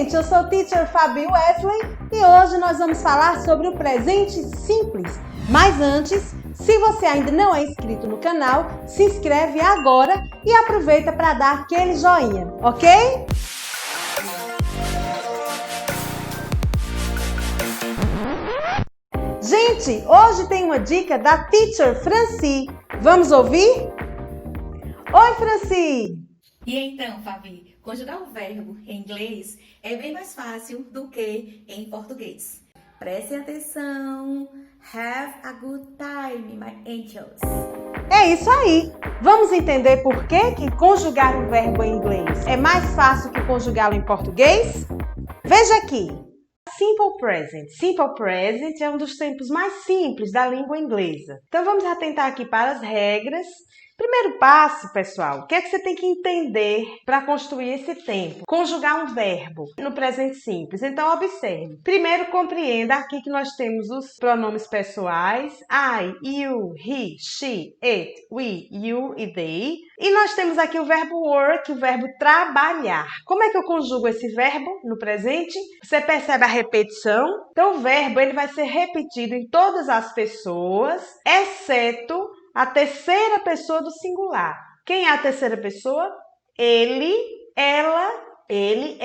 gente, eu sou a Teacher Fabi Wesley e hoje nós vamos falar sobre o presente simples. Mas antes, se você ainda não é inscrito no canal, se inscreve agora e aproveita para dar aquele joinha, ok? Gente, hoje tem uma dica da Teacher Franci. Vamos ouvir? Oi, Franci! E então, Fabi, conjugar o verbo em inglês é bem mais fácil do que em português. Prestem atenção. Have a good time, my angels. É isso aí! Vamos entender por que conjugar um verbo em inglês é mais fácil que conjugá-lo em português? Veja aqui! Simple Present. Simple Present é um dos tempos mais simples da língua inglesa. Então vamos atentar aqui para as regras. Primeiro passo, pessoal, o que é que você tem que entender para construir esse tempo? Conjugar um verbo no presente simples. Então, observe. Primeiro, compreenda aqui que nós temos os pronomes pessoais. I, you, he, she, it, we, you e they. E nós temos aqui o verbo work, o verbo trabalhar. Como é que eu conjugo esse verbo no presente? Você percebe a repetição? Então, o verbo ele vai ser repetido em todas as pessoas, exceto a terceira pessoa do singular. Quem é a terceira pessoa? Ele, ela, ele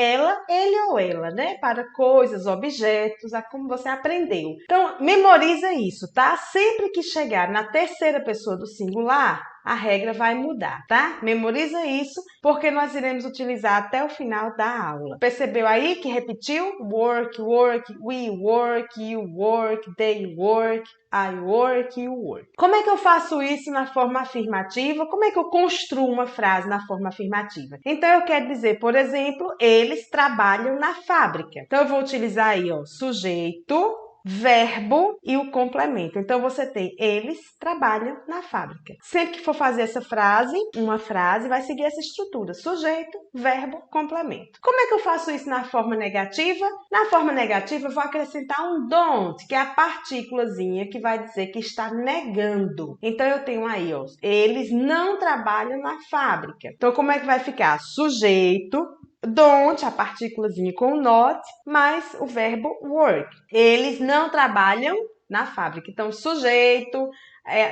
ou ela, né? Para coisas, objetos, como você aprendeu. Então, memoriza isso, tá? Sempre que chegar na terceira pessoa do singular, a regra vai mudar, tá? Memoriza isso, porque nós iremos utilizar até o final da aula. Percebeu aí que repetiu? Work, work, we work, you work, they work, I work, you work. Como é que eu faço isso na forma afirmativa? Como é que eu construo uma frase na forma afirmativa? Então, eu quero dizer, por exemplo, eles trabalham na fábrica. Então, eu vou utilizar aí, ó, sujeito, verbo e o complemento. Então, você tem eles trabalham na fábrica. Sempre que for fazer essa frase, uma frase vai seguir essa estrutura. Sujeito, verbo, complemento. Como é que eu faço isso na forma negativa? Na forma negativa, eu vou acrescentar um don't, que é a partículazinha que vai dizer que está negando. Então, eu tenho aí, ó, eles não trabalham na fábrica. Então, como é que vai ficar? Sujeito, don't, a partículazinha com not, mais o verbo work. Eles não trabalham na fábrica. Então, sujeito,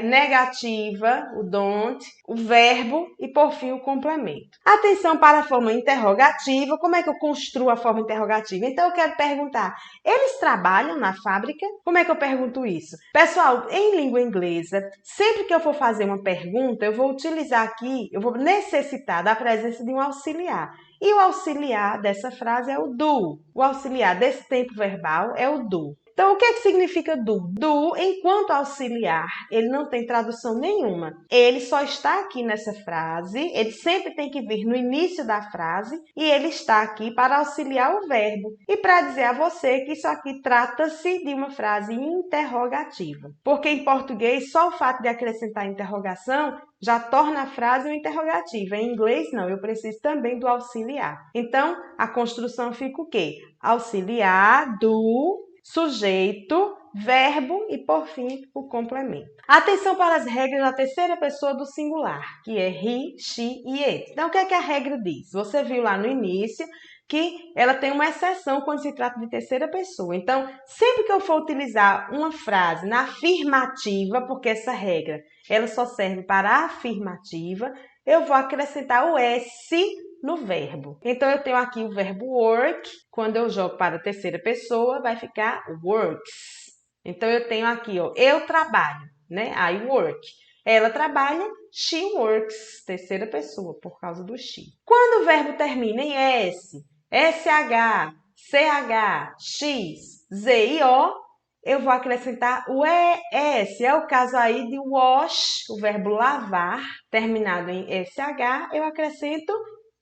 negativa, o don't, o verbo e, por fim, o complemento. Atenção para a forma interrogativa. Como é que eu construo a forma interrogativa? Então, eu quero perguntar, eles trabalham na fábrica? Como é que eu pergunto isso? Pessoal, em língua inglesa, sempre que eu for fazer uma pergunta, eu vou utilizar aqui, eu vou necessitar da presença de um auxiliar. E o auxiliar dessa frase é o do. O auxiliar desse tempo verbal é o do. Então, o que é que significa do? Do, enquanto auxiliar, ele não tem tradução nenhuma. Ele só está aqui nessa frase, ele sempre tem que vir no início da frase e ele está aqui para auxiliar o verbo e para dizer a você que isso aqui trata-se de uma frase interrogativa. Porque em português, só o fato de acrescentar interrogação já torna a frase uma interrogativa. Em inglês, não, eu preciso também do auxiliar. Então, a construção fica o quê? Auxiliar do sujeito, verbo e, por fim, o complemento. Atenção para as regras da terceira pessoa do singular, que é he, she e it. Então, o que é que a regra diz? Você viu lá no início que ela tem uma exceção quando se trata de terceira pessoa. Então, sempre que eu for utilizar uma frase na afirmativa, porque essa regra ela só serve para a afirmativa, eu vou acrescentar o S no verbo. Então, eu tenho aqui o verbo work. Quando eu jogo para a terceira pessoa, vai ficar works. Então, eu tenho aqui, ó, eu trabalho, né? I work. Ela trabalha, she works. Terceira pessoa, por causa do she. Quando o verbo termina em S, SH, CH, X, Z e O, eu vou acrescentar o ES. É o caso aí de wash, o verbo lavar, terminado em SH, eu acrescento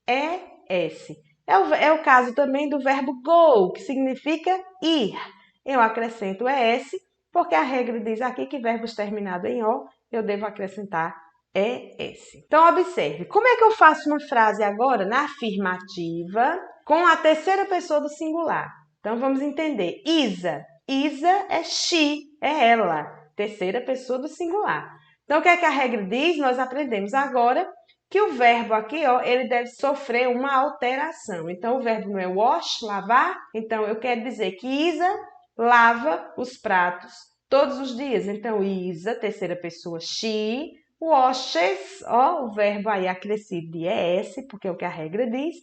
ES. É o caso também do verbo go, que significa ir. Eu acrescento ES, porque a regra diz aqui que verbos terminados em O, eu devo acrescentar ES. Então, observe. Como é que eu faço uma frase agora na afirmativa com a terceira pessoa do singular? Então, vamos entender. Isa. Isa é she, é ela. Terceira pessoa do singular. Então, o que é que a regra diz? Nós aprendemos agora que o verbo aqui, ó, ele deve sofrer uma alteração. Então, o verbo não é wash, lavar. Então, eu quero dizer que Isa lava os pratos todos os dias. Então, Isa, terceira pessoa, she, washes, ó, o verbo aí acrescido de ES, porque é o que a regra diz,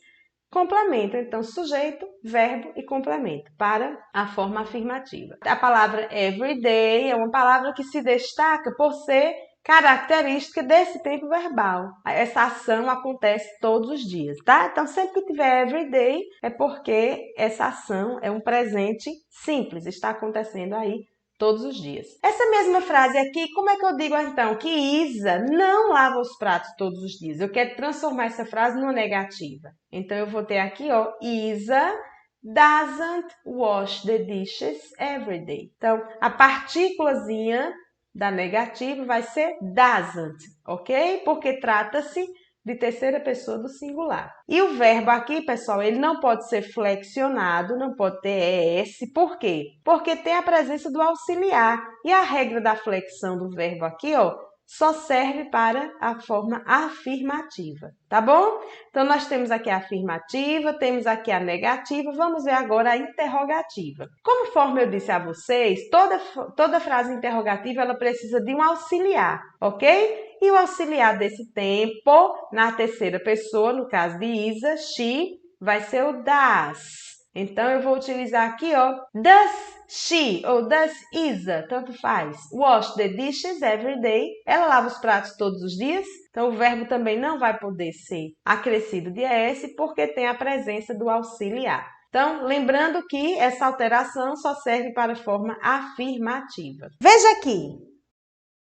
complemento. Então, sujeito, verbo e complemento para a forma afirmativa. A palavra everyday é uma palavra que se destaca por ser característica desse tempo verbal. Essa ação acontece todos os dias, tá? Então, sempre que tiver everyday, é porque essa ação é um presente simples, está acontecendo aí todos os dias. Essa mesma frase aqui, como é que eu digo então que Isa não lava os pratos todos os dias? Eu quero transformar essa frase numa negativa. Então, eu vou ter aqui, ó, Isa doesn't wash the dishes every day. Então, a partículazinha da negativa vai ser doesn't, ok? Porque trata-se de terceira pessoa do singular. E o verbo aqui, pessoal, ele não pode ser flexionado, não pode ter ES. Por quê? Porque tem a presença do auxiliar. E a regra da flexão do verbo aqui, ó, só serve para a forma afirmativa, tá bom? Então, nós temos aqui a afirmativa, temos aqui a negativa, vamos ver agora a interrogativa. Conforme eu disse a vocês, toda frase interrogativa, ela precisa de um auxiliar, ok? E o auxiliar desse tempo, na terceira pessoa, no caso de Isa, she, vai ser o does. Então, eu vou utilizar aqui, ó, does she ou does Isa, tanto faz. Wash the dishes every day. Ela lava os pratos todos os dias. Então, o verbo também não vai poder ser acrescido de ES porque tem a presença do auxiliar. Então, lembrando que essa alteração só serve para a forma afirmativa. Veja aqui.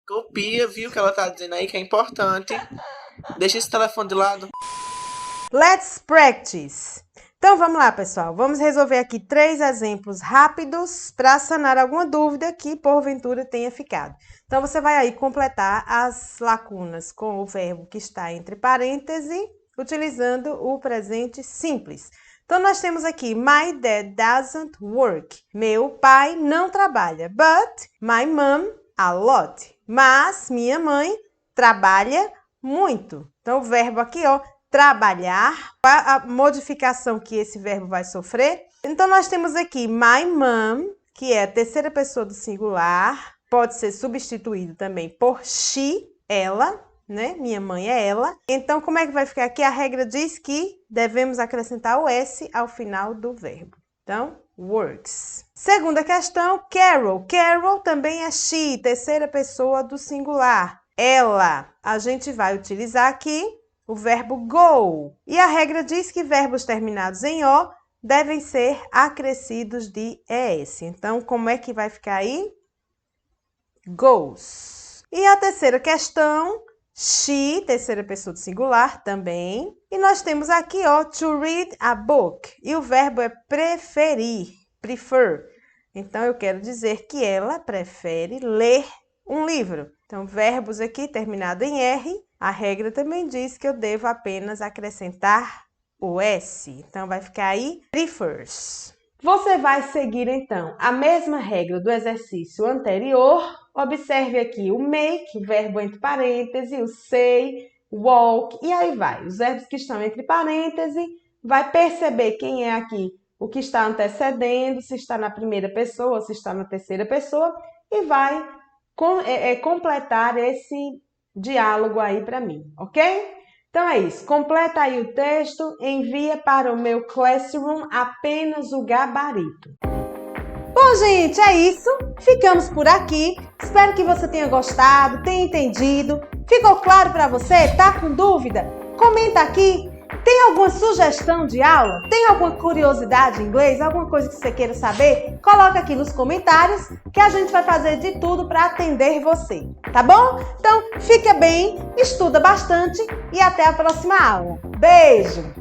Copia, viu, que ela tá dizendo aí que é importante. Deixa esse telefone de lado. Let's practice. Então, vamos lá, pessoal. Vamos resolver aqui 3 exemplos rápidos para sanar alguma dúvida que, porventura, tenha ficado. Então, você vai aí completar as lacunas com o verbo que está entre parênteses, utilizando o presente simples. Então, nós temos aqui, my dad doesn't work. Meu pai não trabalha. But my mom a lot. Mas minha mãe trabalha muito. Então, o verbo aqui, ó, trabalhar, a modificação que esse verbo vai sofrer. Então, nós temos aqui my mom, que é a terceira pessoa do singular, pode ser substituído também por she, ela, né? Minha mãe é ela. Então, como é que vai ficar aqui? A regra diz que devemos acrescentar o S ao final do verbo. Então, works. Segunda questão, Carol. Carol também é she, terceira pessoa do singular. Ela, a gente vai utilizar aqui o verbo go. E a regra diz que verbos terminados em O devem ser acrescidos de ES. Então, como é que vai ficar aí? Goes. E a terceira questão, she, terceira pessoa do singular também. E nós temos aqui, ó, to read a book. E o verbo é preferir, prefer. Então, eu quero dizer que ela prefere ler um livro. Então, verbos aqui terminado em R. A regra também diz que eu devo apenas acrescentar o S. Então, vai ficar aí, prefers. Você vai seguir, então, a mesma regra do exercício anterior. Observe aqui o make, verbo entre parênteses, o say, walk, e aí vai. Os verbos que estão entre parênteses, vai perceber quem é aqui o que está antecedendo, se está na primeira pessoa, se está na terceira pessoa, e vai completar esse diálogo aí para mim, ok? Então é isso, completa aí o texto, envia para o meu Classroom apenas o gabarito. Bom, gente, é isso. Ficamos por aqui. Espero que você tenha gostado, tenha entendido. Ficou claro para você? Tá com dúvida? Comenta aqui. Tem alguma sugestão de aula? Tem alguma curiosidade em inglês? Alguma coisa que você queira saber? Coloca aqui nos comentários que a gente vai fazer de tudo para atender você, tá bom? Então, fica bem, estuda bastante e até a próxima aula. Beijo!